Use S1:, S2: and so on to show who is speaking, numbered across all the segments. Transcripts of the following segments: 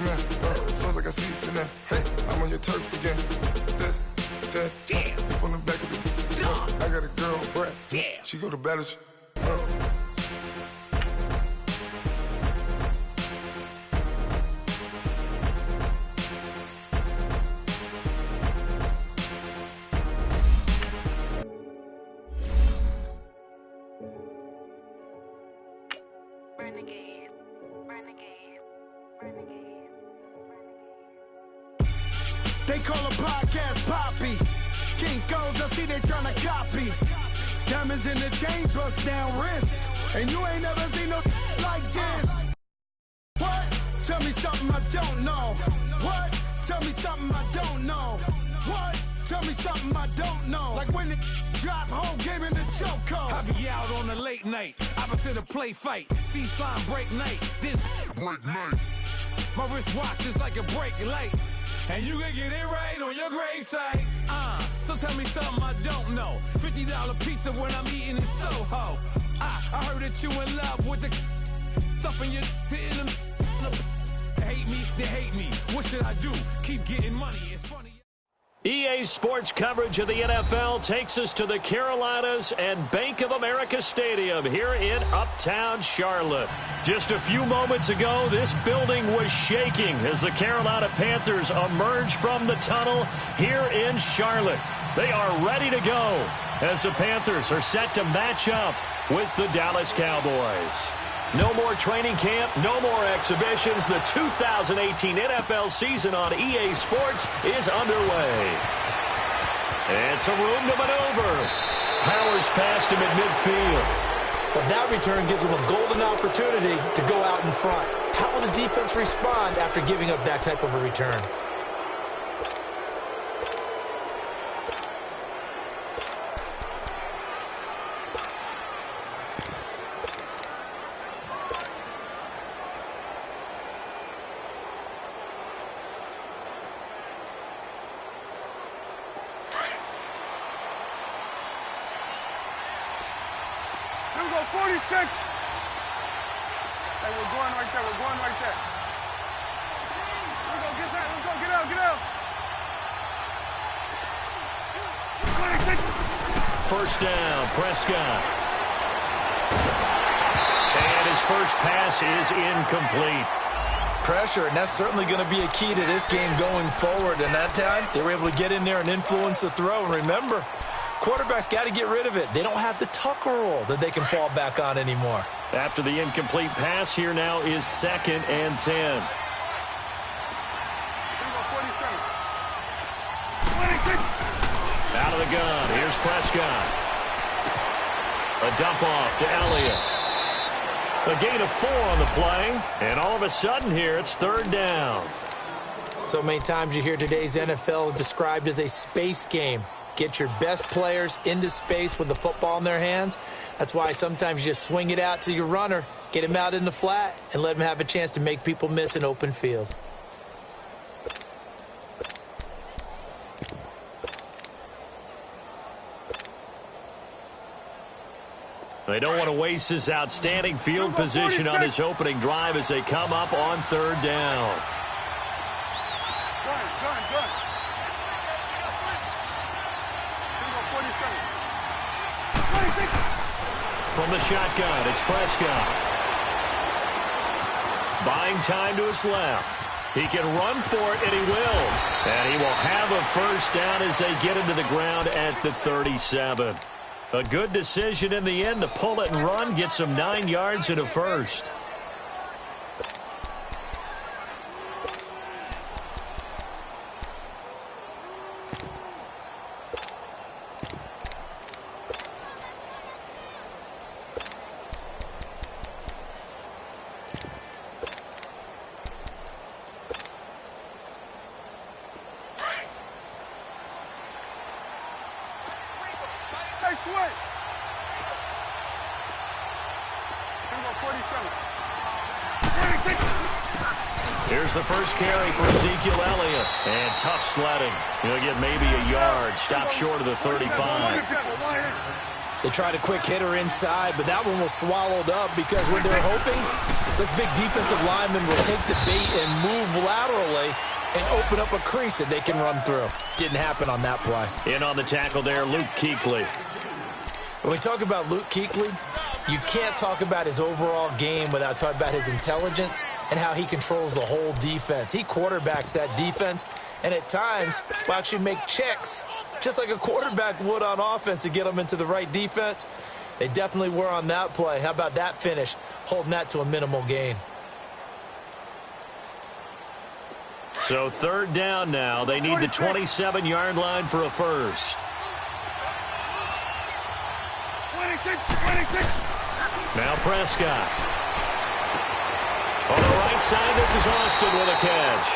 S1: in there. Sounds like I see in there. Hey, I'm on your turf again. This, that, yeah. You from the back of the. I got a girl, Brad. Yeah. She go to battle.
S2: They call a podcast Poppy. Kinkos, I see they tryna copy. Diamonds in the chains, bust down wrists. And you ain't never seen no like this. What? Tell me something I don't know. What? Tell me something I don't know. What? Tell me something I don't know. Like when it drop, whole game in the chokehold. I be out on a late night, opposite a play fight. See slime break night, this break night. My wristwatch is like a break light. And you can get it right on your gravesite. So tell me something I don't know. $50 pizza when I'm eating in Soho. I heard that you in love with the stuff in your hitting them. They hate me. What should I do? Keep getting money. It's funny.
S3: EA Sports coverage of the NFL takes us to the Carolinas and Bank of America Stadium here in Uptown Charlotte. Just a few moments ago, this building was shaking as the Carolina Panthers emerged from the tunnel here in Charlotte. They are ready to go as the Panthers are set to match up with the Dallas Cowboys. No more training camp, no more exhibitions. The 2018 NFL season on EA Sports is underway. And some room to maneuver. Powers past him at midfield.
S4: But that return gives them a golden opportunity to go out in front. How will the defense respond after giving up that type of a return?
S5: Here we go, 46. Hey, we're going right there. We're going right there. Here we go, get that. Let's go, get out, get out. 26.
S3: First down, Prescott. And his first pass is incomplete.
S6: Pressure, and that's certainly going to be a key to this game going forward. And that time, they were able to get in there and influence the throw. And remember, quarterbacks got to get rid of it. They don't have the Tucker roll that they can fall back on anymore.
S3: After the incomplete pass, here now is 2nd and 10.
S5: Here we go, 47. 26.
S3: Out of the gun, here's Prescott. A dump off to Elliott. A gain of 4 on the play, and all of a sudden here it's 3rd down.
S4: So many times you hear today's NFL described as a space game. Get your best players into space with the football in their hands. That's why sometimes you just swing it out to your runner, get him out in the flat, and let him have a chance to make people miss an open field.
S3: They don't want to waste this outstanding field position on this opening drive as they come up on 3rd down.
S5: Good.
S3: From the shotgun, it's Prescott. Buying time to his left. He can run for it, and he will. And he will have a first down as they get into the ground at the 37. A good decision in the end to pull it and run, get some 9 yards and a first. Here's the first carry for Ezekiel Elliott. And tough sledding. He'll get maybe a yard. Stop short of the 35.
S4: They tried a quick hitter inside, but that one was swallowed up because when they're hoping,
S6: Those big defensive linemen will take the bait and move laterally and open up a crease that they can run through. Didn't happen on that play.
S3: In on the tackle there, Luke Kuechly.
S6: When we talk about Luke Kuechly, you can't talk about his overall game without talking about his intelligence and how he controls the whole defense. He quarterbacks that defense, and at times will actually make checks, just like a quarterback would on offense to get them into the right defense. They definitely were on that play. How about that finish, holding that to a minimal gain?
S3: So third down now. They need the 27-yard line for a first.
S5: 26.
S3: Now Prescott. On the right side, this is Austin with a catch.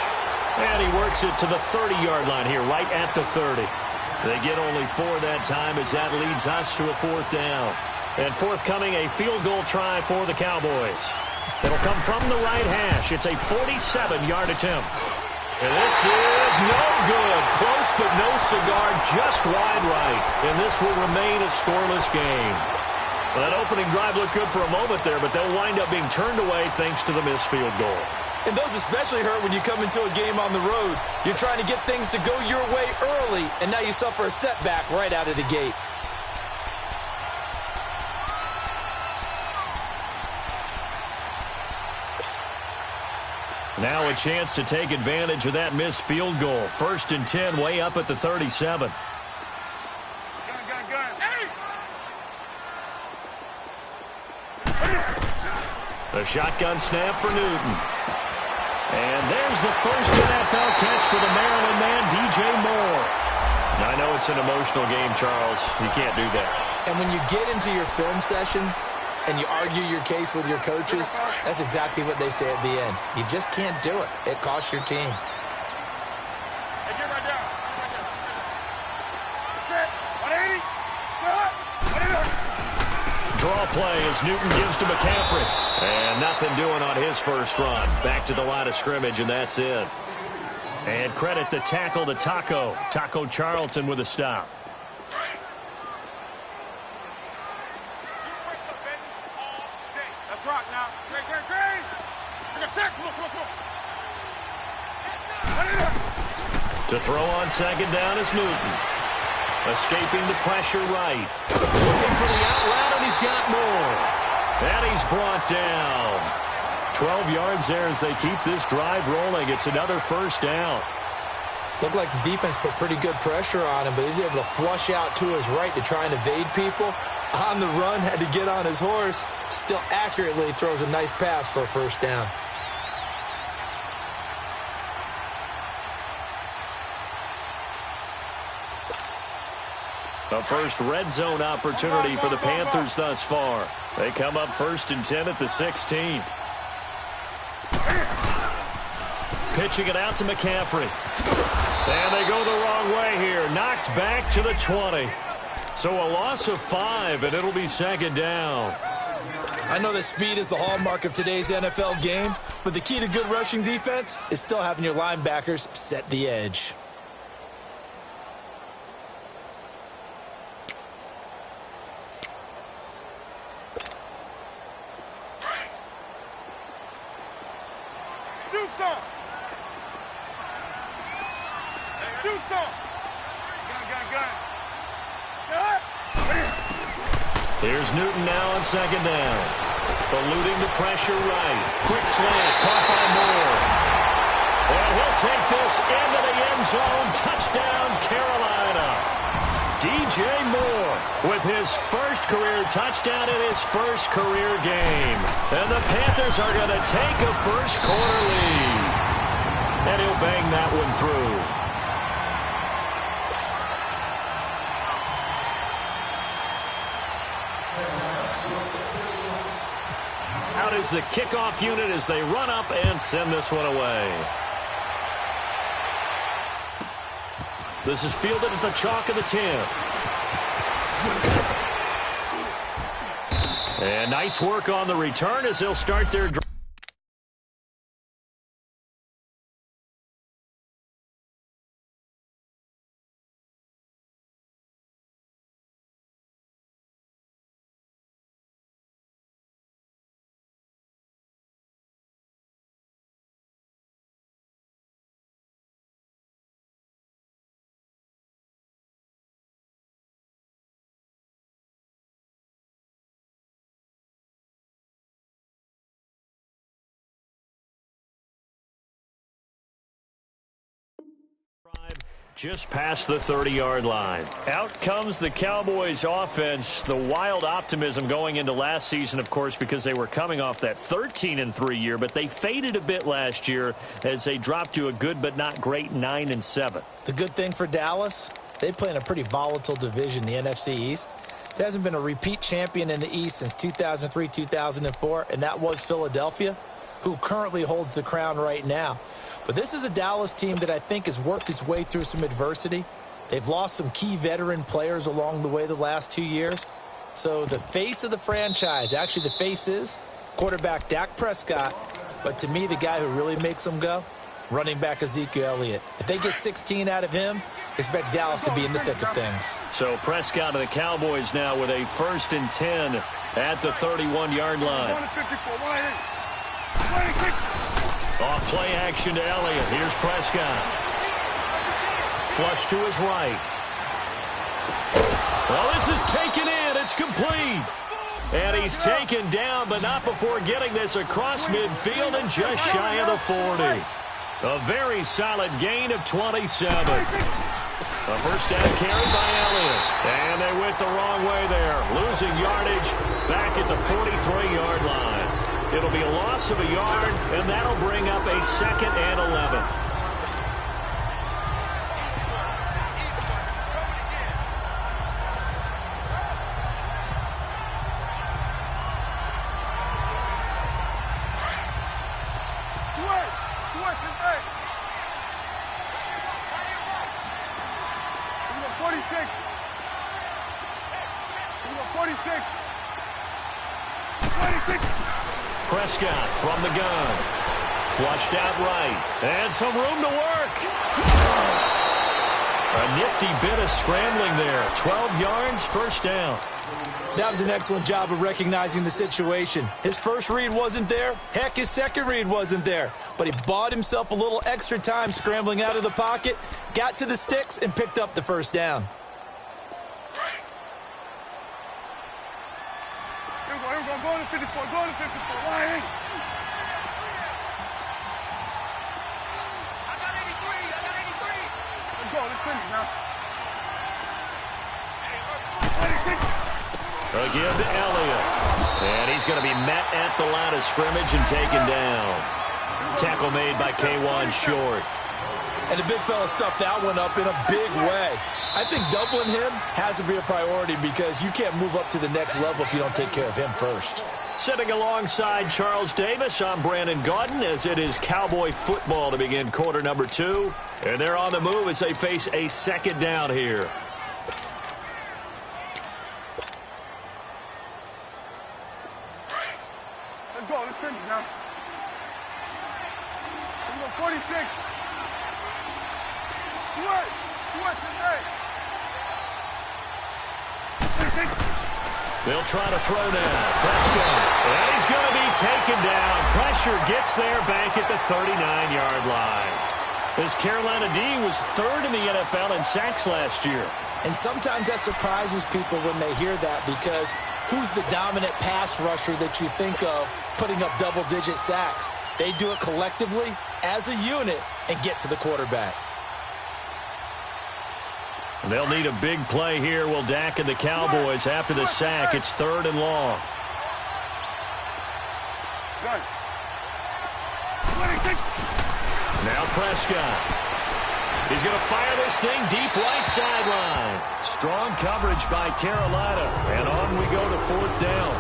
S3: And he works it to the 30-yard line here, right at the 30. They get only 4 that time as that leads us to a fourth down. And forthcoming, a field goal try for the Cowboys. It'll come from the right hash. It's a 47-yard attempt. And this is no good. Close but no cigar, just wide right. And this will remain a scoreless game. Well, that opening drive looked good for a moment there, but they'll wind up being turned away thanks to the missed field goal.
S6: And those especially hurt when you come into a game on the road. You're trying to get things to go your way early, and now you suffer a setback right out of the gate.
S3: Now a chance to take advantage of that missed field goal. 1st and 10, way up at the 37.
S5: Gun. Hey!
S3: The shotgun snap for Newton. And there's the first NFL catch for the Maryland man, DJ Moore. Now, I know it's an emotional game, Charles. You can't do that.
S6: And when you get into your film sessions and you argue your case with your coaches, that's exactly what they say at the end. You just can't do it. It costs your team.
S5: Hey, get right down. Set. 180.
S3: Draw play as Newton gives to McCaffrey. And nothing doing on his first run. Back to the line of scrimmage, and that's it. And credit the tackle to Taco Charlton with a stop.
S5: Let's rock now. Great. Take a sec. Come on.
S3: To throw on second down is Newton. Escaping the pressure right. Looking for the out route, and he's got more. And he's brought down. 12 yards there as they keep this drive rolling. It's another first down.
S6: Looked like the defense put pretty good pressure on him, but he's able to flush out to his right to try and evade people. On the run, had to get on his horse. Still accurately throws a nice pass for a first down.
S3: A first red zone opportunity for the Panthers thus far. They come up 1st and 10 at the 16. Pitching it out to McCaffrey. And they go the wrong way here. Knocked back to the 20. So a loss of 5, and it'll be second down.
S6: I know that speed is the hallmark of today's NFL game, but the key to good rushing defense is still having your linebackers set the edge.
S5: Do some. Gun.
S3: Here's Newton now on second down. Eluding the pressure right. Quick slant, caught by Moore. And he'll take this into the end zone. Touchdown, Carolina. DJ Moore with his first career touchdown in his first career game. And the Panthers are going to take a first quarter lead. And he'll bang that one through. Out is the kickoff unit as they run up and send this one away. This is fielded at the chalk of the 10. And nice work on the return as they'll start their drive. Just past the 30-yard line. Out comes the Cowboys offense. The wild optimism going into last season, of course, because they were coming off that 13-3 year, but they faded a bit last year as they dropped to a good but not great 9-7.
S4: The good thing for Dallas, they play in a pretty volatile division, the NFC East. There hasn't been a repeat champion in the East since 2003, 2004, and that was Philadelphia, who currently holds the crown right now. But this is a Dallas team that I think has worked its way through some adversity. They've lost some key veteran players along the way the last 2 years. So the face of the franchise, actually the face is quarterback Dak Prescott. But to me, the guy who really makes them go, running back Ezekiel Elliott. If they get 16 out of him, expect Dallas to be in the thick of things.
S3: So Prescott of the Cowboys now with a 1st and 10 at the 31-yard line. Off play action to Elliott. Here's Prescott. Flush to his right. Well, this is taken in. It's complete. And he's taken down, but not before getting this across midfield and just shy of the 40. A very solid gain of 27. A first down carry by Elliott. And they went the wrong way there. Losing yardage back at the 43-yard line. It'll be a loss of a yard, and that'll bring up a 2nd and 11. Prescott from the gun. Flushed out right. And some room to work. A nifty bit of scrambling there. 12 yards, first down.
S4: That was an excellent job of recognizing the situation. His first read wasn't there. Heck, his second read wasn't there. But he bought himself a little extra time scrambling out of the pocket, got to the sticks, and picked up the first down.
S5: Go to 54, go to 54. Why? I got 83. Let's go, let's finish now.
S3: Again to Elliott. And he's going to be met at the line of scrimmage and taken down. Tackle made by K1 Short.
S6: And the big fella stuffed that one up in a big way. I think doubling him has to be a priority because you can't move up to the next level if you don't take care of him first.
S3: Sitting alongside Charles Davis, I'm Brandon Gaudin as it is Cowboy football to begin quarter number 2. And they're on the move as they face a 2nd down here.
S5: Let's go, let's finish now. Let's go, 46. Sweat today.
S3: They'll try to throw now. Prescott. And he's going to be taken down. Pressure gets there back at the 39-yard line. This Carolina D was 3rd in the NFL in sacks last year.
S4: And sometimes that surprises people when they hear that because who's the dominant pass rusher that you think of putting up double-digit sacks? They do it collectively as a unit and get to the quarterback.
S3: They'll need a big play here. Will Dak and the Cowboys after the sack. It's 3rd and long. Now Prescott. He's going to fire this thing deep right sideline. Strong coverage by Carolina. And on we go to 4th down.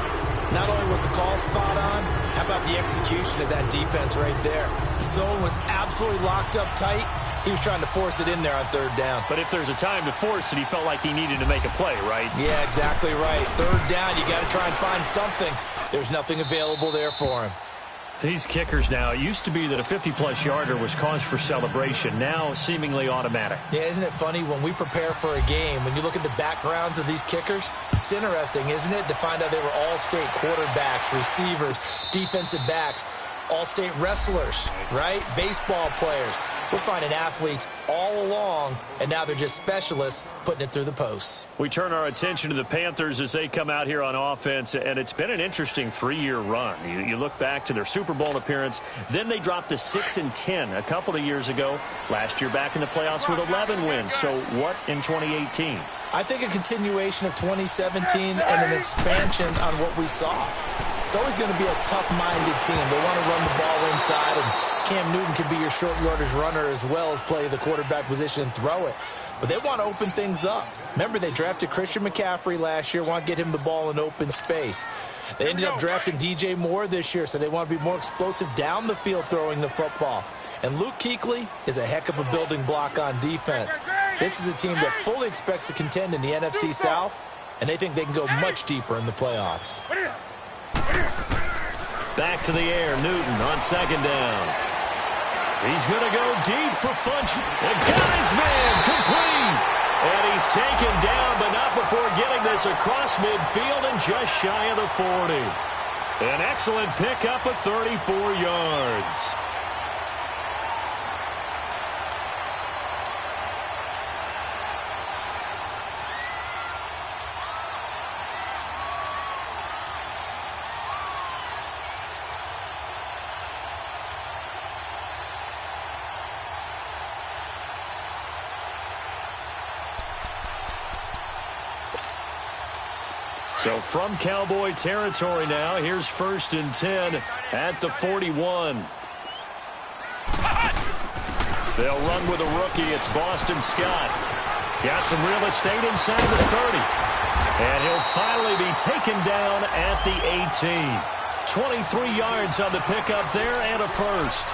S4: Not only was the call spot on, how about the execution of that defense right there? The zone was absolutely locked up tight. He was trying to force it in there on 3rd down.
S3: But if there's a time to force it, he felt like he needed to make a play, right?
S4: Yeah, exactly right. 3rd down, you got to try and find something. There's nothing available there for him.
S3: These kickers now, it used to be that a 50-plus yarder was cause for celebration. Now, seemingly automatic.
S4: Yeah, isn't it funny when we prepare for a game, when you look at the backgrounds of these kickers, it's interesting, isn't it, to find out they were all-state quarterbacks, receivers, defensive backs, all-state wrestlers, right? Baseball players. We're finding athletes all along, and now they're just specialists putting it through the posts.
S3: We turn our attention to the Panthers as they come out here on offense, and it's been an interesting 3-year run. You look back to their Super Bowl appearance, then they dropped to 6-10 a couple of years ago. Last year back in the playoffs with 11 wins. So what in 2018?
S4: I think a continuation of 2017 and an expansion on what we saw. It's always going to be a tough-minded team. They want to run the ball inside, and Cam Newton can be your short yardage runner as well as play the quarterback position and throw it. But they want to open things up. Remember, they drafted Christian McCaffrey last year, want to get him the ball in open space. They ended up drafting DJ Moore this year, so they want to be more explosive down the field throwing the football. And Luke Kuechly is a heck of a building block on defense. This is a team that fully expects to contend in the NFC South, and they think they can go much deeper in the playoffs.
S3: Back to the air, Newton on second down. He's going to go deep for Funch. And got his man, complete. And he's taken down, but not before getting this across midfield and just shy of the 40. An excellent pickup of 34 yards. So from Cowboy territory now, here's 1st and 10 at the 41. They'll run with a rookie. It's Boston Scott. Got some real estate inside the 30. And he'll finally be taken down at the 18. 23 yards on the pickup there and a first.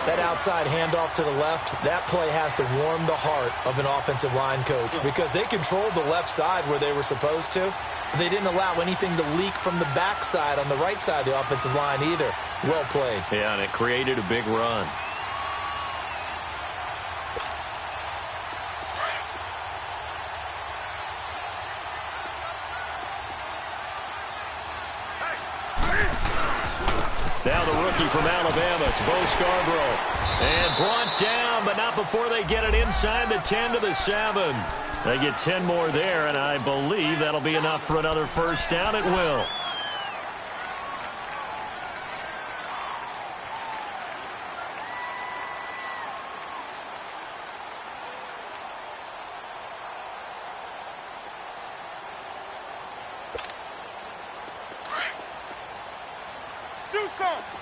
S4: That outside handoff to the left, that play has to warm the heart of an offensive line coach because they controlled the left side where they were supposed to, but they didn't allow anything to leak from the backside on the right side of the offensive line either. Well played.
S3: Yeah, and it created a big run. Now the rookie from Alabama, it's Bo Scarborough. And brought down, but not before they get it inside the 10 to the 7. They get 10 more there, and I believe that'll be enough for another first down. It will.
S5: Do something.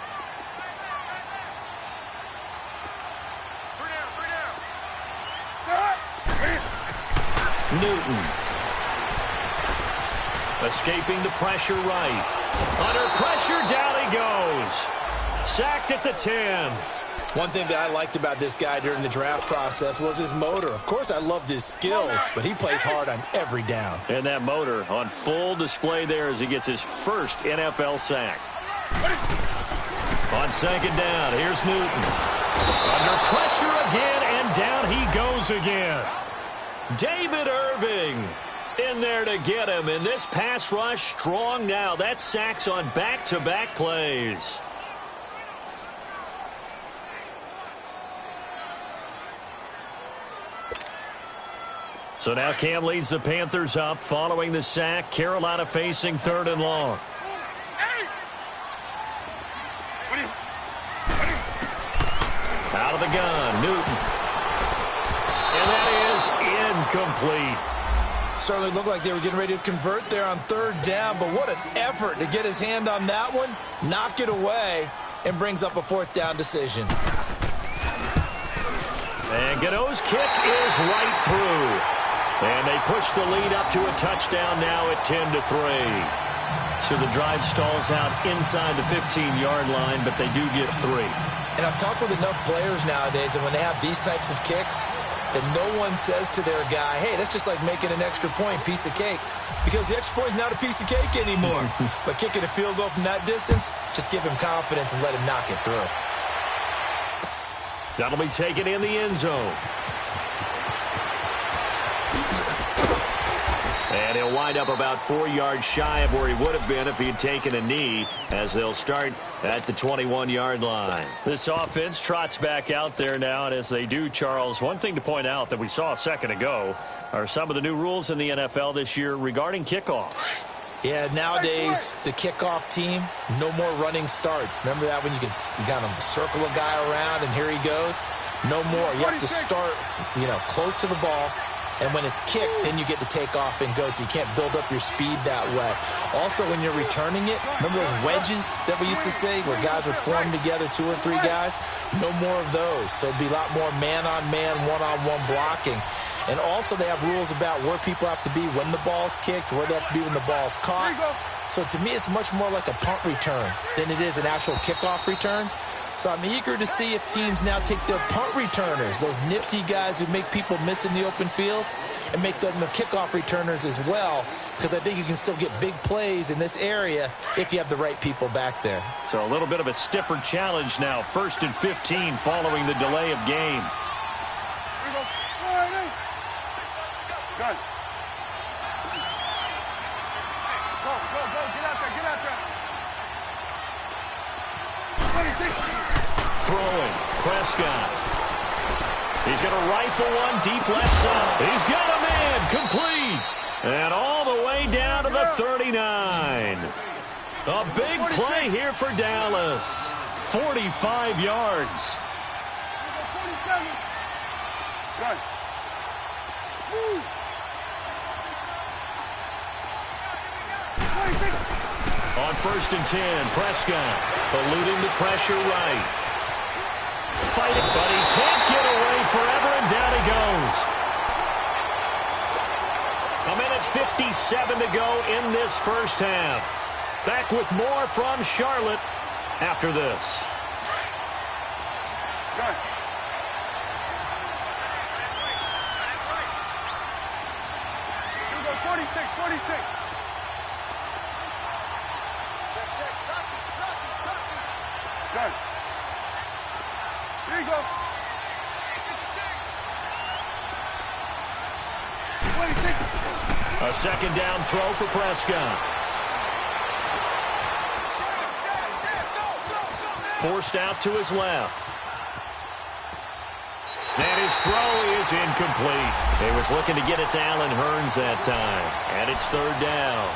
S3: Newton. Escaping the pressure right. Under pressure, down he goes. Sacked at the 10.
S4: One thing that I liked about this guy during the draft process was his motor. Of course, I loved his skills, but he plays hard on every down.
S3: And that motor on full display there as he gets his first NFL sack. On second down, here's Newton. Under pressure again, and down he goes again. David Irving in there to get him. And this pass rush strong now. That sacks on back-to-back plays. So now Cam leads the Panthers up following the sack. Carolina facing 3rd and long. Out of the gun, Newton. And that is incomplete.
S4: Certainly looked like they were getting ready to convert there on 3rd down, but what an effort to get his hand on that one, knock it away, and brings up a 4th down decision.
S3: And Gano's kick is right through. And they push the lead up to a touchdown now at 10-3. So the drive stalls out inside the 15-yard line, but they do get 3.
S4: And I've talked with enough players nowadays, and when they have these types of kicks, that no one says to their guy, hey, that's just like making an extra point, piece of cake. Because the extra point is not a piece of cake anymore. But kicking a field goal from that distance, just give him confidence and let him knock it through.
S3: That'll be taken in the end zone. And he'll wind up about 4 yards shy of where he would have been if he had taken a knee, as they'll start at the 21-yard line. This offense trots back out there now, and as they do, Charles, one thing to point out that we saw a second ago are some of the new rules in the NFL this year regarding kickoffs.
S4: Yeah, nowadays, the kickoff team, no more running starts. Remember that when you kind of circle a guy around and here he goes? No more. You have to start, close to the ball. And when it's kicked, then you get to take off and go, so you can't build up your speed that way. Also, when you're returning it, remember those wedges that we used to say where guys would form together, 2 or 3 guys? No more of those. So it'll be a lot more man-on-man, one-on-one blocking. And also they have rules about where people have to be when the ball's kicked, where they have to be when the ball's caught. So to me, it's much more like a punt return than it is an actual kickoff return. So I'm eager to see if teams now take their punt returners, those nifty guys who make people miss in the open field, and make them the kickoff returners as well, because I think you can still get big plays in this area if you have the right people back there.
S3: So a little bit of a stiffer challenge now. 1st and 15 following the delay of game.
S5: Good. Go, get out there.
S3: Throwing, Prescott. He's going to rifle one deep left side. He's got a man, complete. And all the way down to the 39. A big play here for Dallas. 45 yards.
S5: Good.
S3: On 1st and 10, Prescott eluding the pressure right. Fighting, but he can't get away forever, and down he goes. A minute 57 to go in this first half. Back with more from Charlotte after this.
S5: Good. Here we go, 46. Good. Here you go. 26.
S3: A second down throw for Prescott. Forced out to his left. And his throw is incomplete. He was looking to get it to Allen Hurns that time. And it's 3rd down.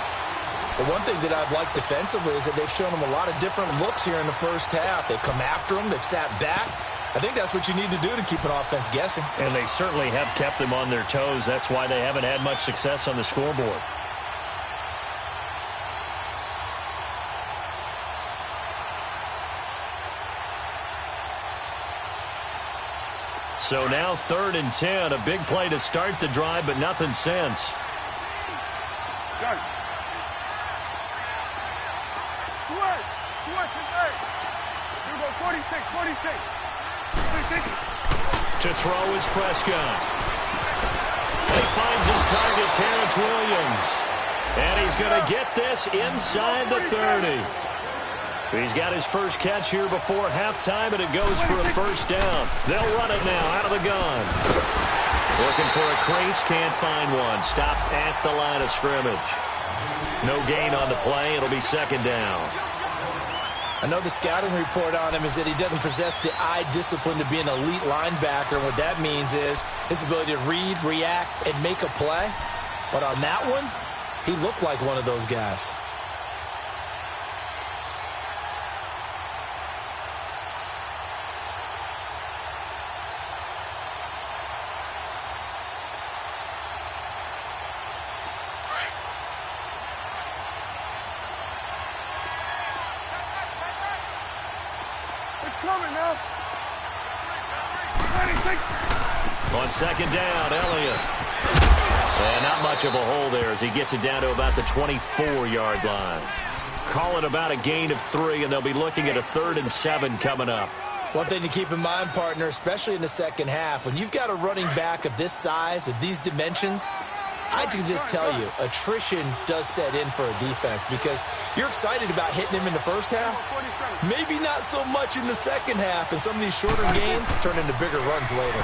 S4: The one thing that I've liked defensively is that they've shown them a lot of different looks here in the first half. They've come after them. They've sat back. I think that's what you need to do to keep an offense guessing.
S3: And they certainly have kept them on their toes. That's why they haven't had much success on the scoreboard. So now 3rd and 10. A big play to start the drive, but nothing since.
S5: Done. Switch is 8. Here we go, 46.
S3: To throw is Prescott. And he finds his target, Terrence Williams. And he's going to get this inside the 30. He's got his first catch here before halftime, and it goes for a 1st down. They'll run it now out of the gun. Looking for a crease, can't find one. Stopped at the line of scrimmage. No gain on the play. It'll be 2nd down.
S4: I know the scouting report on him is that he doesn't possess the eye discipline to be an elite linebacker. What that means is his ability to read, react, and make a play. But on that one, he looked like one of those guys.
S5: Coming now. 26.
S3: On 2nd down, Elliott. And not much of a hole there as he gets it down to about the 24-yard line. Call it about a gain of 3, and they'll be looking at a 3rd and 7 coming up.
S4: One thing to keep in mind, partner, especially in the second half, when you've got a running back of this size, of these dimensions, I can just tell you, attrition does set in for a defense because you're excited about hitting him in the first half. Maybe not so much in the second half, and some of these shorter gains turn into bigger runs later.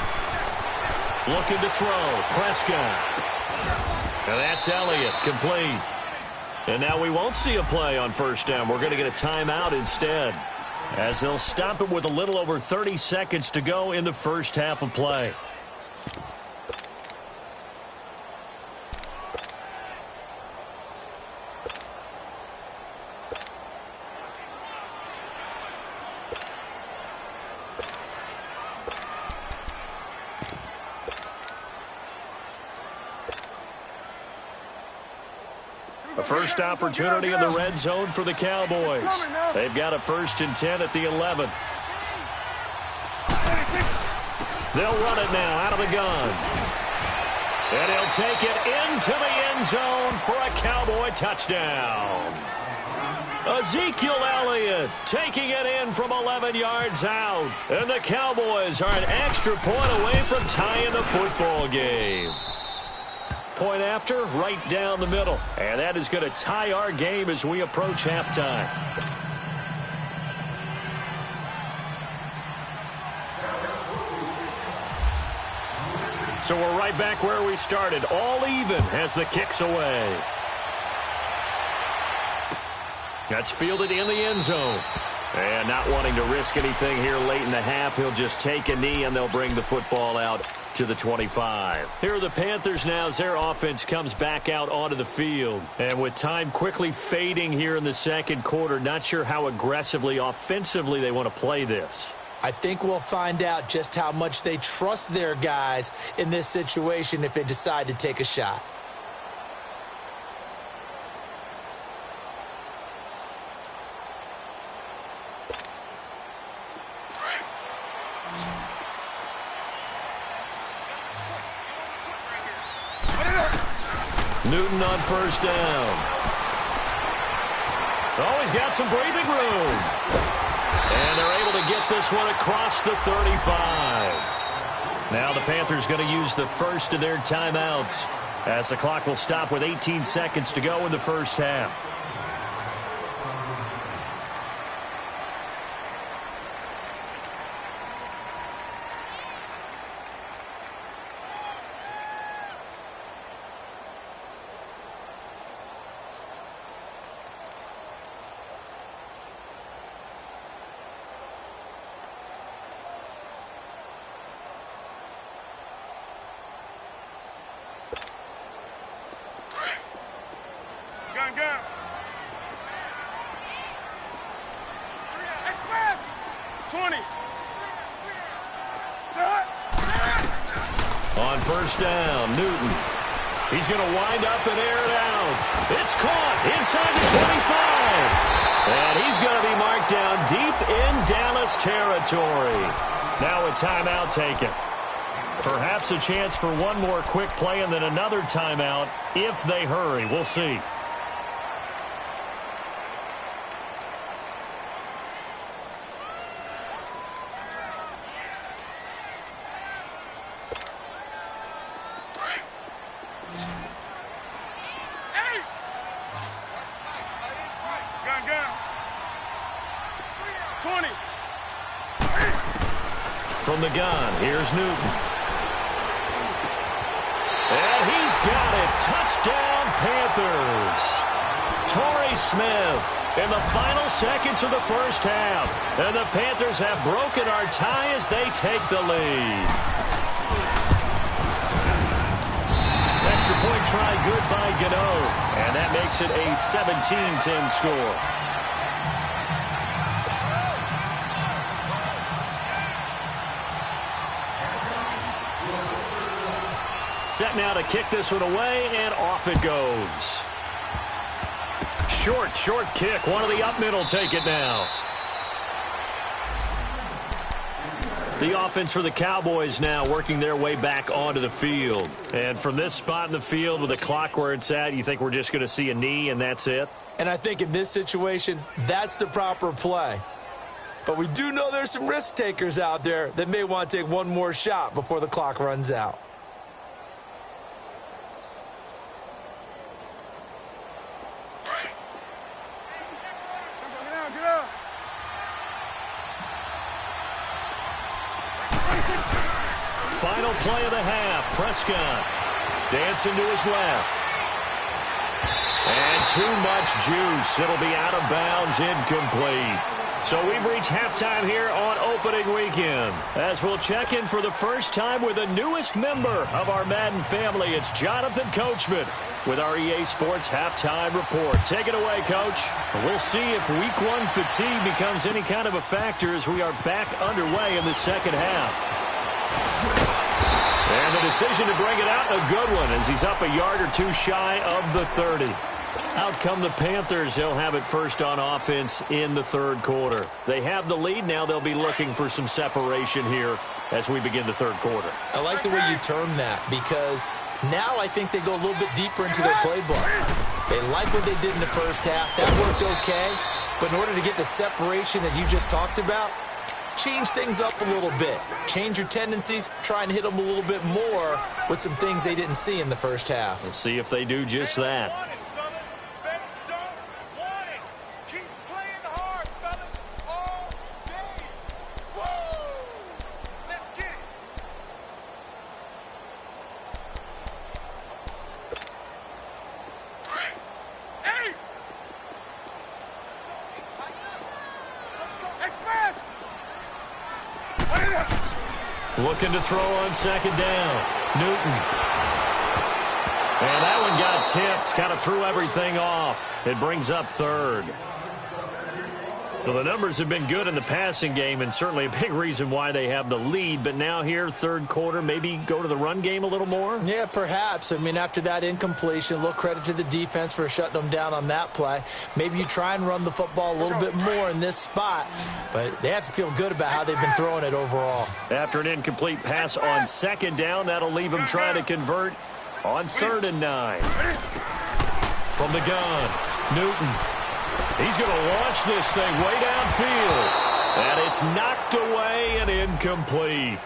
S3: Looking to throw, Prescott. And that's Elliott, complete. And now we won't see a play on first down. We're going to get a timeout instead, as they'll stop it with a little over 30 seconds to go in the first half of play. A first opportunity in the red zone for the Cowboys. They've got a 1st and 10 at the 11. They'll run it now out of the gun. And he'll take it into the end zone for a Cowboy touchdown. Ezekiel Elliott taking it in from 11 yards out. And the Cowboys are an extra point away from tying the football game. Point after, right down the middle. And that is going to tie our game as we approach halftime. So we're right back where we started. All even as the kick's away. That's fielded in the end zone. And not wanting to risk anything here late in the half, he'll just take a knee and they'll bring the football out to the 25. Here are the Panthers now as their offense comes back out onto the field. And with time quickly fading here in the second quarter, not sure how aggressively, offensively they want to play this.
S4: I think we'll find out just how much they trust their guys in this situation if they decide to take a shot.
S3: Newton on first down. Oh, he's got some breathing room. And they're able to get this one across the 35. Now the Panthers going to use the first of their timeouts as the clock will stop with 18 seconds to go in the first half.
S5: Gun. 20.
S3: On first down, Newton. He's going to wind up and air it out. It's caught inside the 25. And he's going to be marked down deep in Dallas territory. Now a timeout taken. Perhaps a chance for one more quick play and then another timeout if they hurry. We'll see.
S5: Gun. 20.
S3: From the gun, here's Newton. And he's got it. Touchdown, Panthers. Torrey Smith in the final seconds of the first half. And the Panthers have broken our tie as they take the lead. Extra point try good by Gano. And that makes it a 17-10 score. Set now to kick this one away, and off it goes. Short kick. One of the up middle take it now. The offense for the Cowboys now working their way back onto the field. And from this spot in the field with the clock where it's at, you think we're just going to see a knee and that's it?
S4: And I think in this situation, that's the proper play. But we do know there's some risk takers out there that may want to take one more shot before the clock runs out.
S3: Final play of the half. Prescott dancing to his left. And too much juice. It'll be out of bounds, incomplete. So we've reached halftime here on opening weekend, as we'll check in for the first time with the newest member of our Madden family. It's Jonathan Coachman with our EA Sports Halftime Report. Take it away, Coach. We'll see if Week 1 fatigue becomes any kind of a factor as we are back underway in the second half. And the decision to bring it out, a good one, as he's up a yard or two shy of the 30. Out come the Panthers. They'll have it first on offense in the third quarter. They have the lead. Now they'll be looking for some separation here as we begin the third quarter.
S4: I like the way you term that, because now I think they go a little bit deeper into their playbook. They like what they did in the first half. That worked okay. But in order to get the separation that you just talked about, change things up a little bit. Change your tendencies. Try and hit them a little bit more with some things they didn't see in the first half.
S3: We'll see if they do just that. Looking to throw on second down. Newton. And that one got tipped. Kind of threw everything off. It brings up third. Well, the numbers have been good in the passing game, and certainly a big reason why they have the lead. But now here, third quarter, maybe go to the run game a little more?
S4: Yeah, perhaps. I mean, after that incompletion, a little credit to the defense for shutting them down on that play. Maybe you try and run the football a little bit more in this spot. But they have to feel good about how they've been throwing it overall.
S3: After an incomplete pass on second down, that'll leave them trying to convert on 3rd and 9. From the gun, Newton. He's going to launch this thing way downfield. And it's knocked away and incomplete.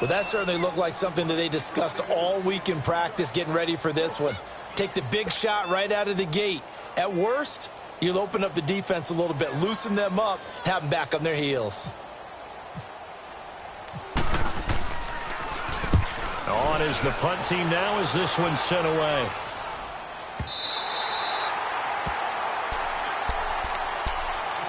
S4: Well, that certainly looked like something that they discussed all week in practice getting ready for this one. Take the big shot right out of the gate. At worst, you'll open up the defense a little bit, loosen them up, have them back on their heels.
S3: On is the punt team now as this one's sent away.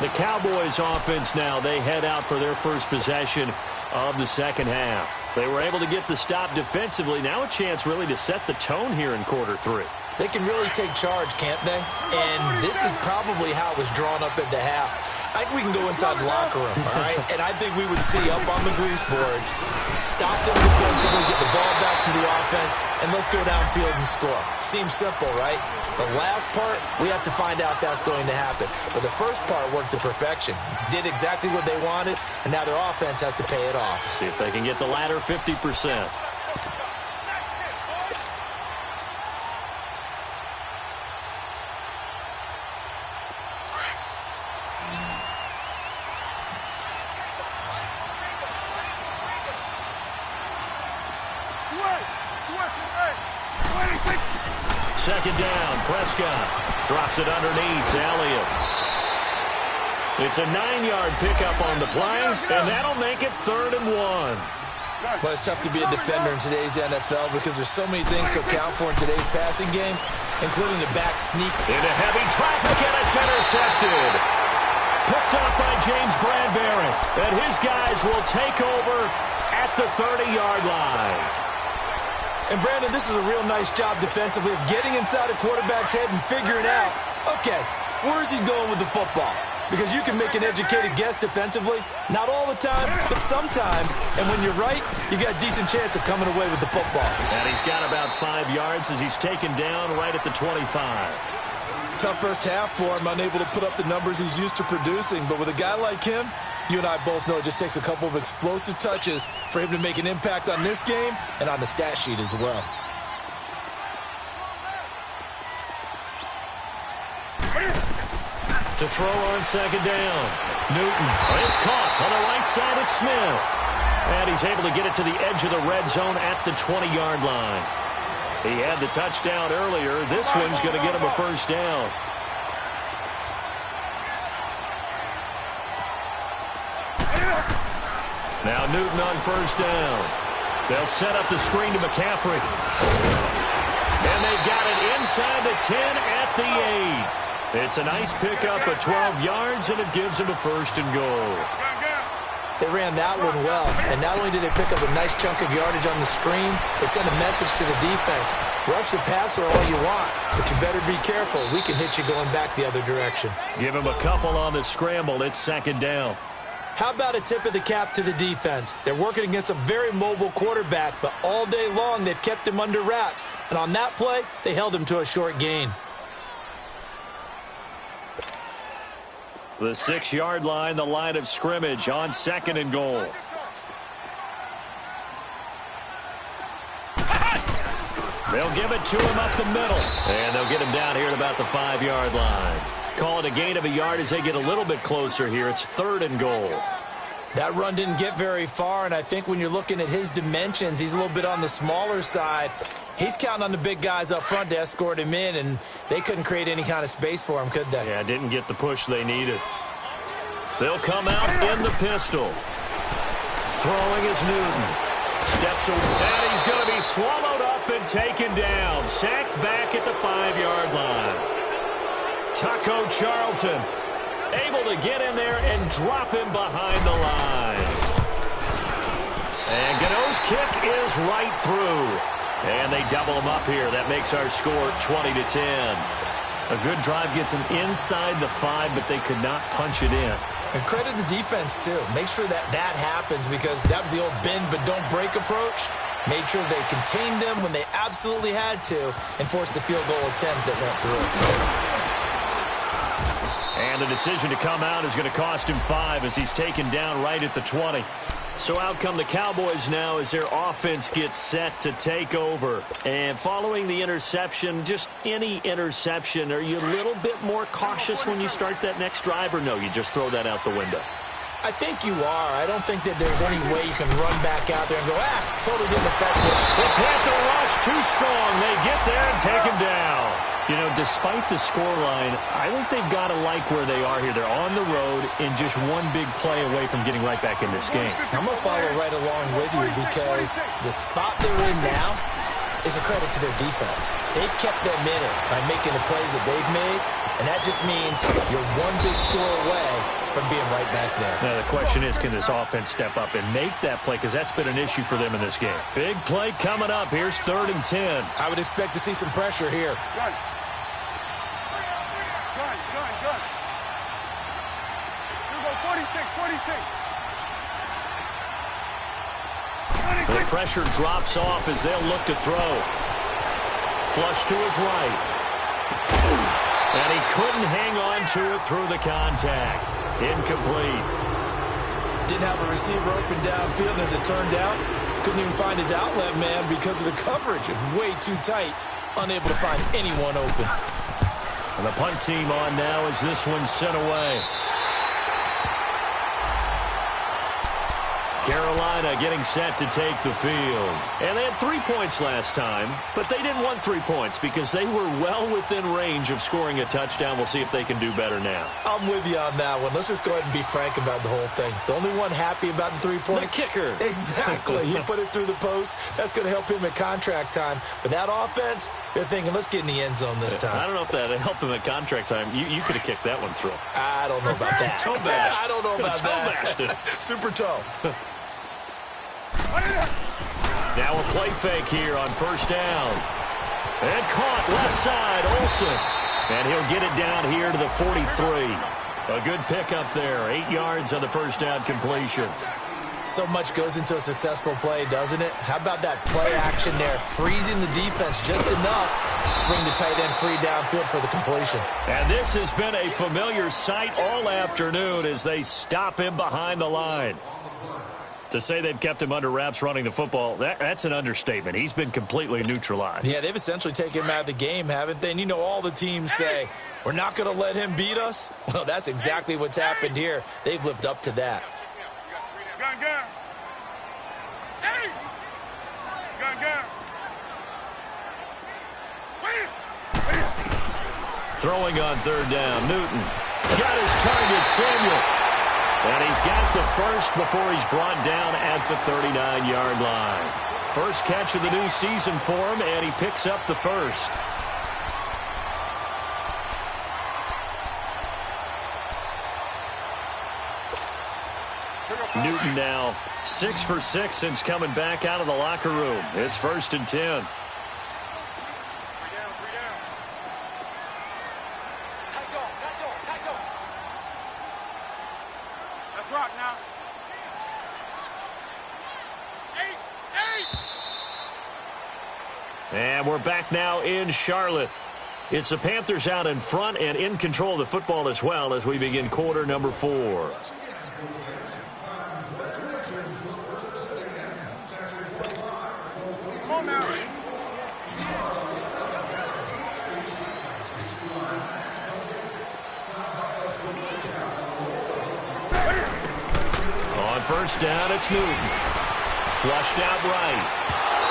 S3: The Cowboys offense now, they head out for their first possession of the second half. They were able to get the stop defensively. Now a chance really to set the tone here in quarter 3.
S4: They can really take charge, can't they? And this is probably how it was drawn up at the half. I think we can go inside the locker room, all right? And I think we would see up on the grease boards, stop them defensively, get the ball back from the offense, and let's go downfield and score. Seems simple, right? The last part, we have to find out that's going to happen. But the first part worked to perfection. Did exactly what they wanted, and now their offense has to pay it off.
S3: See if they can get the latter 50%. Second down, Prescott drops it underneath to Elliott. It's a 9-yard pickup on the play, and that'll make it 3rd and 1.
S4: Well, it's tough to be a defender in today's NFL because there's so many things to account for in today's passing game, including the back sneak.
S3: Into heavy traffic, and it's intercepted. Picked up by James Bradbury, and his guys will take over at the 30-yard line.
S4: And, Brandon, this is a real nice job defensively of getting inside a quarterback's head and figuring out, okay, where's he going with the football? Because you can make an educated guess defensively. Not all the time, but sometimes. And when you're right, you got a decent chance of coming away with the football.
S3: And he's got about 5 yards as he's taken down right at the 25.
S4: Tough first half for him, unable to put up the numbers he's used to producing. But with a guy like him, you and I both know it just takes a couple of explosive touches for him to make an impact on this game and on the stat sheet as well.
S3: To throw on second down, Newton. It's caught on the right side at Smith. And he's able to get it to the edge of the red zone at the 20-yard line. He had the touchdown earlier. This one's going to get him a first down. Now Newton on first down. They'll set up the screen to McCaffrey. And they've got it inside the 10 at the 8. It's a nice pickup of 12 yards, and it gives them a 1st and goal.
S4: They ran that one well, and not only did they pick up a nice chunk of yardage on the screen, they sent a message to the defense. Rush the passer all you want, but you better be careful. We can hit you going back the other direction.
S3: Give him a couple on the scramble. It's 2nd down.
S4: How about a tip of the cap to the defense? They're working against a very mobile quarterback, but all day long they've kept him under wraps. And on that play, they held him to a short gain.
S3: The 6-yard line, the line of scrimmage on 2nd and goal. They'll give it to him up the middle. And they'll get him down here at about the 5-yard line. Call it a gain of a yard as they get a little bit closer here. It's 3rd and goal.
S4: That run didn't get very far, and I think when you're looking at his dimensions, he's a little bit on the smaller side. He's counting on the big guys up front to escort him in, and they couldn't create any kind of space for him, could they?
S3: Yeah, didn't get the push they needed. They'll come out in the pistol. Throwing is Newton. Steps away, and he's going to be swallowed up and taken down. Sacked back at the 5-yard line. Taco Charlton able to get in there and drop him behind the line. And Gano's kick is right through. And they double him up here. That makes our score 20-10. A good drive gets them inside the 5, but they could not punch it in.
S4: And credit the defense, too. Make sure that happens, because that was the old bend but don't break approach. Made sure they contained them when they absolutely had to and forced the field goal attempt that went through.
S3: And the decision to come out is going to cost him 5 as he's taken down right at the 20. So out come the Cowboys now as their offense gets set to take over. And following the interception, just any interception, are you a little bit more cautious when you start that next drive, or no, you just throw that out the window?
S4: I think you are. I don't think that there's any way you can run back out there and go, totally didn't affect it.
S3: The Panther rush too strong. They get there and take him down. You know, despite the scoreline, I think they've got to like where they are here. They're on the road and just one big play away from getting right back in this game.
S4: I'm going to follow right along with you, because the spot they're in now is a credit to their defense. They've kept them in it by making the plays that they've made, and that just means you're one big score away from being right back there.
S3: Now, the question is, can this offense step up and make that play? Because that's been an issue for them in this game. Big play coming up. Here's 3rd and 10.
S4: I would expect to see some pressure here.
S5: Good. You go 46.
S3: The pressure drops off as they'll look to throw. Flush to his right. And he couldn't hang on to it through the contact. Incomplete.
S4: Didn't have a receiver open downfield, and as it turned out, couldn't even find his outlet man because of the coverage. It was way too tight, unable to find anyone open.
S3: And the punt team on now as this one's sent away. Carolina getting set to take the field. And they had 3 points last time, but they didn't want 3 points because they were well within range of scoring a touchdown. We'll see if they can do better now.
S4: I'm with you on that one. Let's just go ahead and be frank about the whole thing. The only one happy about the 3-point?
S3: The kicker.
S4: Exactly. He put it through the post. That's going to help him at contract time. But that offense, they're thinking, let's get in the end zone this time.
S3: I don't know if that helped him at contract time. You could have kicked that one through.
S4: I don't know about that.
S3: Toe bash.
S4: I don't know about that.
S3: Toe bashed it.
S4: Super toe.
S3: Now a play fake here on 1st down. And caught left side, Olsen. And he'll get it down here to the 43. A good pickup there. 8 yards on the 1st down completion.
S4: So much goes into a successful play, doesn't it? How about that play action there? Freezing the defense just enough to swing the tight end free downfield for the completion.
S3: And this has been a familiar sight all afternoon as they stop him behind the line. To say they've kept him under wraps running the football, that's an understatement. He's been completely neutralized.
S4: Yeah, they've essentially taken him out of the game, haven't they? And you know, all the teams say, we're not going to let him beat us. Well, that's exactly what's happened here. They've lived up to that.
S5: Gun. Hey! Gun.
S3: Throwing on 3rd down, Newton. Got his target, Samuel. And he's got the first before he's brought down at the 39-yard line. First catch of the new season for him, and he picks up the first. Newton now 6 for 6 since coming back out of the locker room. It's 1st and 10.
S5: Let's rock now. 8.
S3: And we're back now in Charlotte. It's the Panthers out in front and in control of the football as well as we begin quarter number 4. On first down, it's Newton. Flushed out right.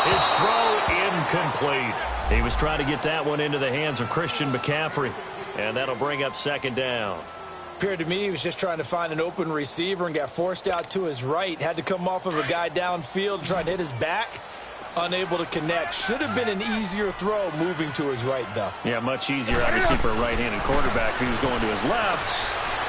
S3: His throw incomplete. He was trying to get that one into the hands of Christian McCaffrey, and that'll bring up 2nd down.
S6: Appeared to me he was just trying to find an open receiver and got forced out to his right. Had to come off of a guy downfield trying to hit his back. Unable to connect. Should have been an easier throw moving to his right, though.
S3: Yeah, much easier, obviously, for a right-handed quarterback. If he was going to his left,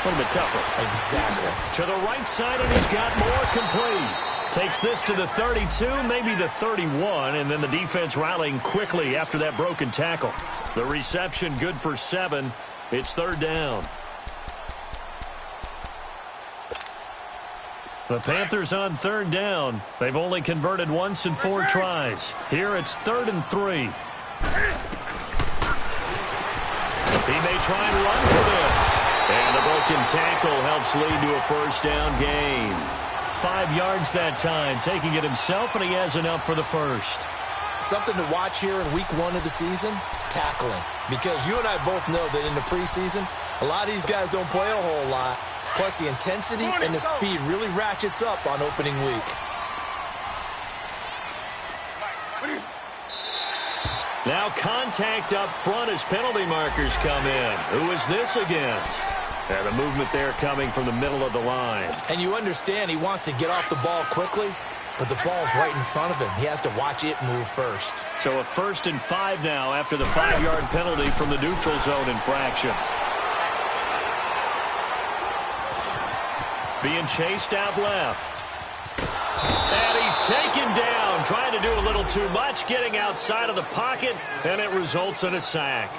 S3: a little bit tougher.
S6: Exactly.
S3: To the right side, and he's got more complete. Takes this to the 32, maybe the 31, and then the defense rallying quickly after that broken tackle. The reception good for 7. It's 3rd down. The Panthers on 3rd down. They've only converted once in 4 tries. Here it's 3rd and 3. He may try and run for this. And the broken tackle helps lead to a 1st down gain. 5 yards that time, taking it himself, and he has enough for the 1st.
S6: Something to watch here in week 1 of the season, tackling. Because you and I both know that in the preseason, a lot of these guys don't play a whole lot. Plus, the intensity and the speed really ratchets up on opening week.
S3: Now contact up front as penalty markers come in. Who is this against? And the movement there coming from the middle of the line.
S6: And you understand he wants to get off the ball quickly, but the ball's right in front of him. He has to watch it move first.
S3: So a 1st and 5 now after the 5-yard penalty from the neutral zone infraction. Being chased out left. And he's taken down, trying to do a little too much, getting outside of the pocket, and it results in a sack.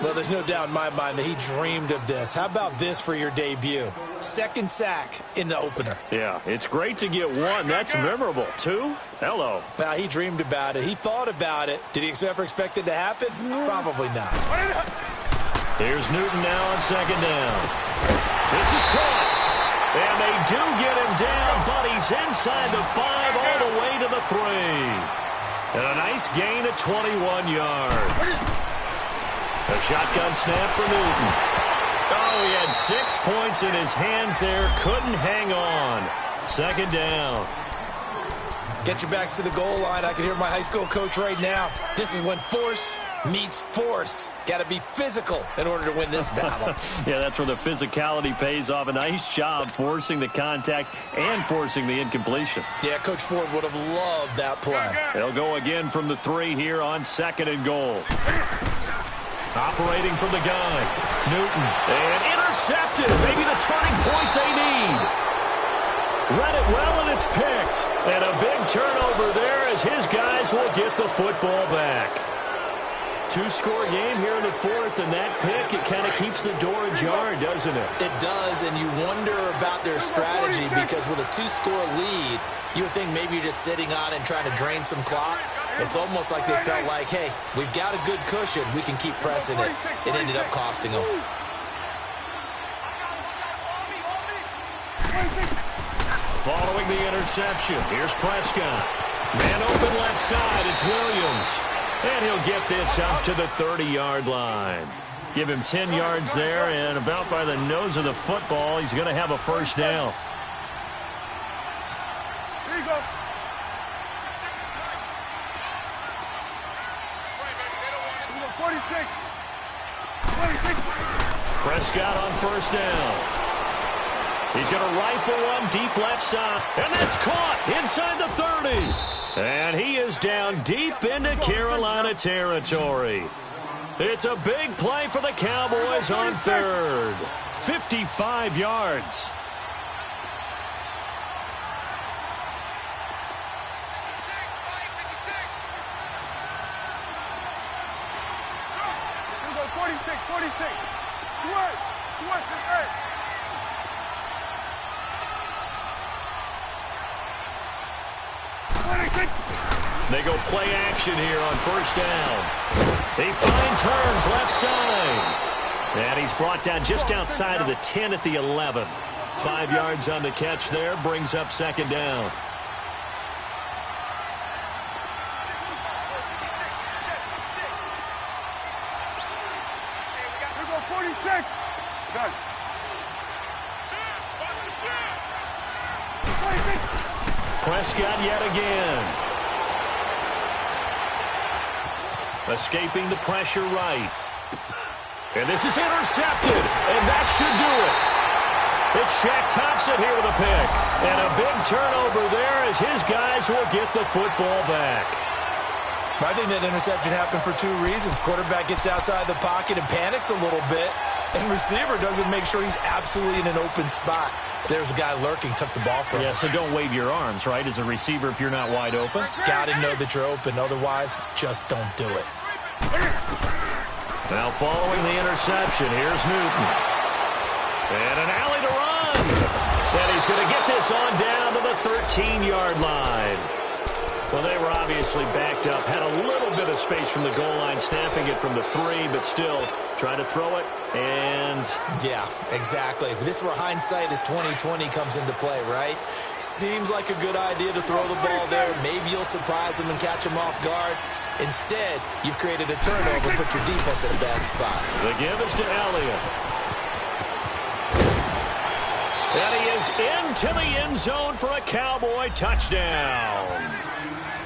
S6: Well, there's no doubt in my mind that he dreamed of this. How about this for your debut? 2nd sack in the opener.
S3: Yeah, it's great to get 1. That's memorable. 2? Hello.
S6: Well, he dreamed about it. He thought about it. Did he ever expect it to happen? Probably not.
S3: Here's Newton now on 2nd down. This is caught. And they do get him down, but he's inside the 5 all the way to the 3. And a nice gain of 21 yards. A shotgun snap for Newton. Oh, he had 6 points in his hands there. Couldn't hang on. 2nd down.
S6: Get your backs to the goal line. I can hear my high school coach right now. This is when force meets force. Got to be physical in order to win this battle.
S3: Yeah, that's where the physicality pays off. A nice job forcing the contact and forcing the incompletion.
S6: Yeah, Coach Ford would have loved that play.
S3: They'll go again from the 3 here on 2nd and goal. Operating from the gun. Newton. And intercepted. Maybe the turning point they need. Read it well, and it's picked. And a big turnover there as his guys will get the football back. 2-score game here in the 4th, and that pick, it kind of keeps the door ajar, doesn't it?
S6: It does, and you wonder about their strategy because with a 2-score lead, you would think maybe you're just sitting on and trying to drain some clock. It's almost like they felt like, hey, we've got a good cushion. We can keep pressing it. It ended up costing them.
S3: Following the interception, here's Prescott. Man open left side, it's Williams. And he'll get this up to the 30-yard line. Give him 10 yards there, and about by the nose of the football, he's going to have a 1st down.
S5: Here you go. 46.
S3: Prescott on 1st down. He's going to rifle one deep left side, and that's caught inside the 30. And he is down deep into Carolina territory. It's a big play for the Cowboys on third. 55 yards.
S5: Here we go, 46, 46. Switch to eight.
S3: They go play action here on first down. He finds Hearns left side. And he's brought down just outside of the 10 at the 11. 5 yards on the catch there, brings up second down.
S5: Here we go, 46. Done.
S3: Prescott yet again. Escaping the pressure right. And this is intercepted. And that should do it. It's Shaq Thompson here with a pick. And a big turnover there as his guys will get the football back.
S6: I think that interception happened for two reasons. Quarterback gets outside the pocket and panics a little bit. And receiver doesn't make sure he's absolutely in an open spot. So there's a guy lurking, took the ball from him.
S3: Yeah, so don't wave your arms, right, as a receiver if you're not wide open.
S6: Got to know that you're open. Otherwise, just don't do it.
S3: Now following the interception, here's Newton. And an alley to run. And he's going to get this on down to the 13-yard line. Well, they were obviously backed up, had a little bit of space from the goal line, snapping it from the 3, but still trying to throw it, and...
S6: Yeah, exactly. If this were hindsight as 2020 comes into play, right? Seems like a good idea to throw the ball there. Maybe you'll surprise them and catch them off guard. Instead, you've created a turnover, put your defense in a bad spot.
S3: The give is to Elliott. And he is into the end zone for a Cowboy touchdown.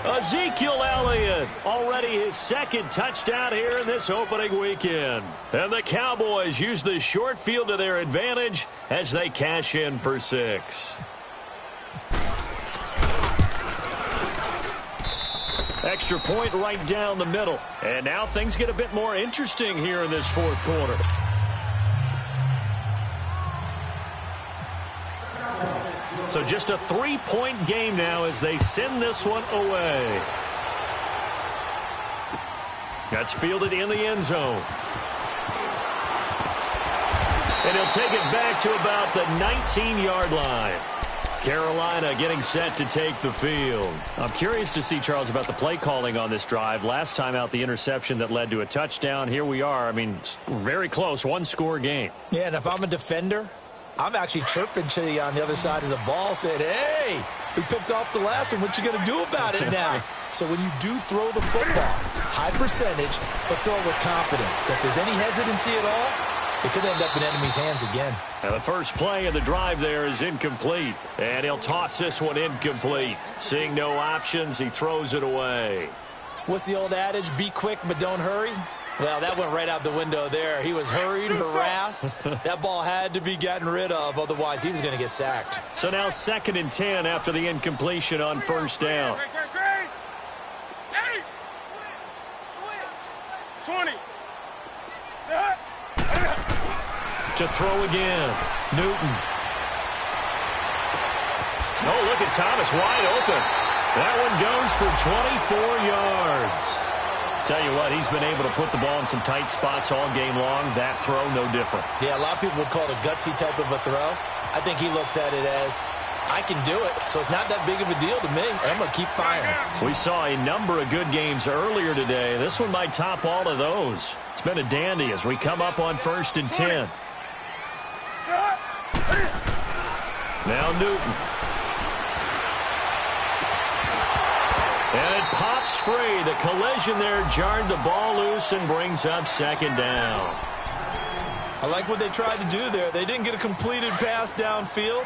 S3: Ezekiel Elliott, already his second touchdown here in this opening weekend. And the Cowboys use the short field to their advantage as they cash in for 6. Extra point right down the middle. And now things get a bit more interesting here in this fourth quarter. So just a 3-point game now as they send this one away. That's fielded in the end zone. And he'll take it back to about the 19-yard line. Carolina getting set to take the field. I'm curious to see, Charles, about the play calling on this drive. Last time out, the interception that led to a touchdown. Here we are. I mean, very close, one-score game.
S6: Yeah, and if I'm a defender, I'm actually chirping to you on the other side of the ball, saying, hey, we picked off the last one. What you going to do about it now? So when you do throw the football, high percentage, but throw with confidence. If there's any hesitancy at all, it could end up in enemy's hands again.
S3: And the first play of the drive there is incomplete. And he'll toss this one incomplete. Seeing no options, he throws it away.
S6: What's the old adage? Be quick, but don't hurry. Well, that went right out the window there. He was hurried, harassed. That ball had to be gotten rid of. Otherwise, he was going to get sacked.
S3: So now 2nd and 10 after the incompletion on first down.
S5: 20.
S3: To throw again. Newton. Oh, look at Thomas wide open. That one goes for 24 yards. Tell you what, he's been able to put the ball in some tight spots all game long. That throw, no different.
S6: Yeah, a lot of people would call it a gutsy type of a throw. I think he looks at it as, I can do it, so it's not that big of a deal to me. I'm going to keep firing.
S3: We saw a number of good games earlier today. This one might top all of those. It's been a dandy as we come up on 1st and 10. Now Newton. And it pops free. The collision there jarred the ball loose and brings up 2nd down.
S6: I like what they tried to do there. They didn't get a completed pass downfield,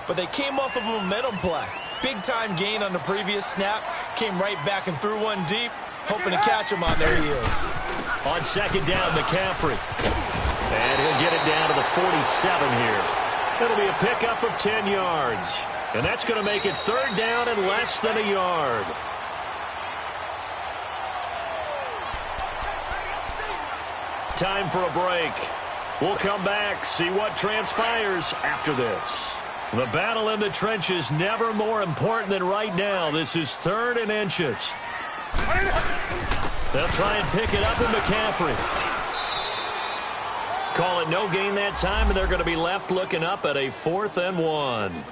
S6: but they came off of a momentum play. Big-time gain on the previous snap. Came right back and threw one deep, hoping to catch them on their heels.
S3: On 2nd down, McCaffrey. And he'll get it down to the 47 here. It'll be a pickup of 10 yards. And that's going to make it 3rd down and less than a yard. Time for a break. We'll come back, see what transpires after this. The battle in the trenches never more important than right now. This is 3rd and inches. They'll try and pick it up with McCaffrey. Call it no gain that time, and they're going to be left looking up at a 4th and 1.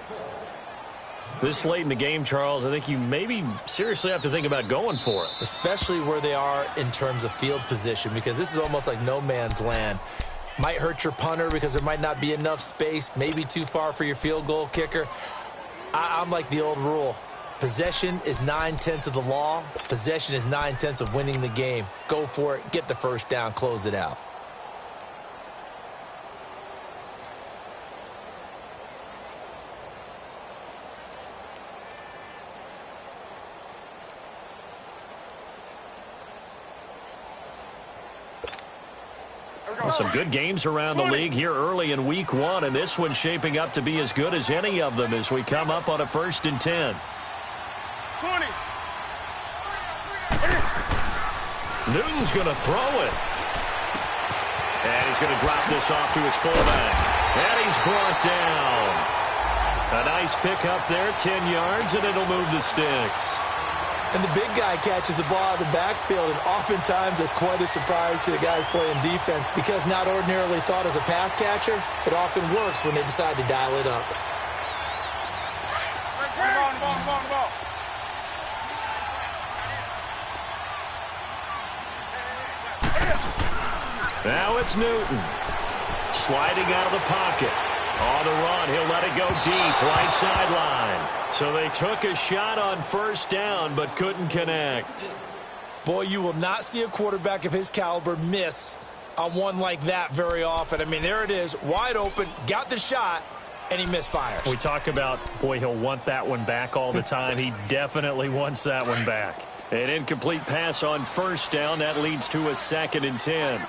S3: This late in the game, Charles, I think you maybe seriously have to think about going for it.
S4: Especially where they are in terms of field position, because this is almost like no man's land. Might hurt your punter because there might not be enough space, maybe too far for your field goal kicker. I'm like the old rule. Possession is 9/10 of the law. Possession is 9/10 of winning the game. Go for it. Get the first down. Close it out.
S3: Some good games around the league here early in week 1, and this one's shaping up to be as good as any of them as we come up on a 1st and 10.
S5: 20.
S3: Newton's going to throw it. And he's going to drop this off to his fullback. And he's brought down. A nice pick up there, 10 yards, and it'll move the sticks.
S4: And the big guy catches the ball out of the backfield, and oftentimes that's quite a surprise to the guys playing defense because not ordinarily thought as a pass catcher, it often works when they decide to dial it up.
S5: Ball.
S3: Now it's Newton. Sliding out of the pocket. On the run, he'll let it go deep, right sideline. So they took a shot on 1st down, but couldn't connect.
S6: Boy, you will not see a quarterback of his caliber miss on one like that very often. I mean, there it is, wide open, got the shot, and he misfires.
S3: We talk about, boy, he'll want that one back all the time. He definitely wants that one back. An incomplete pass on 1st down. That leads to a 2nd and 10.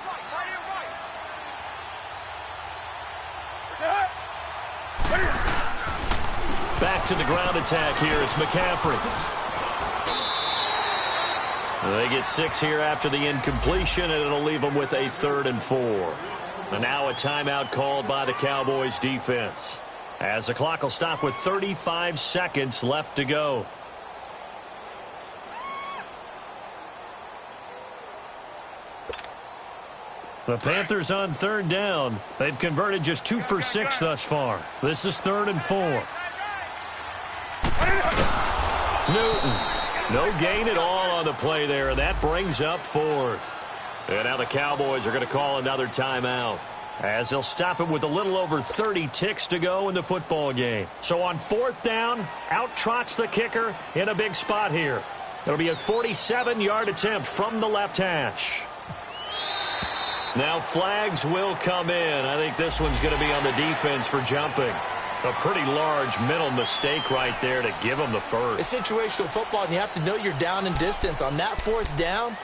S3: Back to the ground attack here. It's McCaffrey. They get 6 here after the incompletion, and it'll leave them with a 3rd and 4. And now a timeout called by the Cowboys defense, as the clock will stop with 35 seconds left to go. The Panthers on 3rd down. They've converted just 2 for 6 thus far. This is 3rd and 4. Newton, no gain at all on the play there, and that brings up 4th. And now the Cowboys are going to call another timeout, as they'll stop it with a little over 30 ticks to go in the football game. So on 4th down, out trots the kicker in a big spot here. It'll be a 47-yard attempt from the left hash. Now flags will come in. I think this one's going to be on the defense for jumping. A pretty large mental mistake right there to give them the first.
S4: It's situational football, and you have to know you're down in distance. On that 4th down,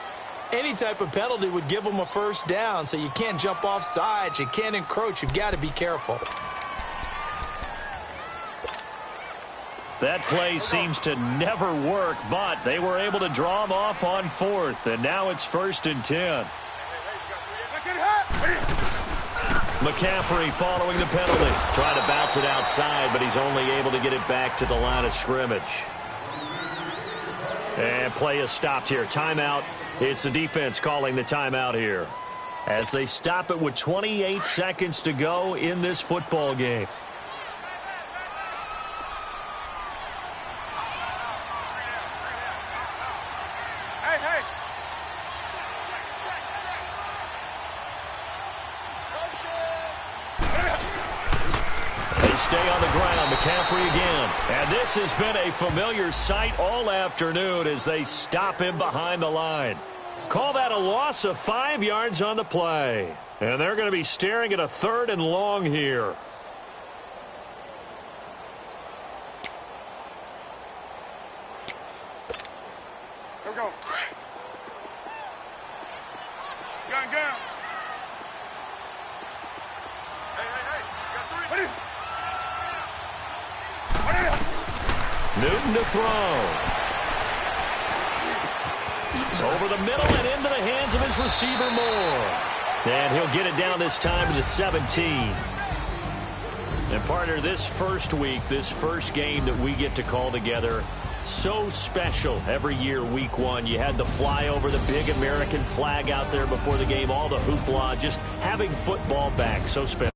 S4: any type of penalty would give them a 1st down, so you can't jump off sides. You can't encroach. You've got to be careful.
S3: That play seems to never work, but they were able to draw them off on 4th, and now it's 1st and 10. McCaffrey following the penalty. Trying to bounce it outside, but he's only able to get it back to the line of scrimmage. And play is stopped here. Timeout. It's the defense calling the timeout here, as they stop it with 28 seconds to go in this football game. Stay on the ground. McCaffrey again. And this has been a familiar sight all afternoon as they stop him behind the line. Call that a loss of 5 yards on the play. And they're going to be staring at a 3rd and long here.
S5: Here we go. Gun.
S3: Newton to throw. Over the middle and into the hands of his receiver Moore. And he'll get it down this time to the 17. And partner, this first week, this first game that we get to call together, so special every year, week one. You had the flyover, the big American flag out there before the game, all the hoopla, just having football back, so special.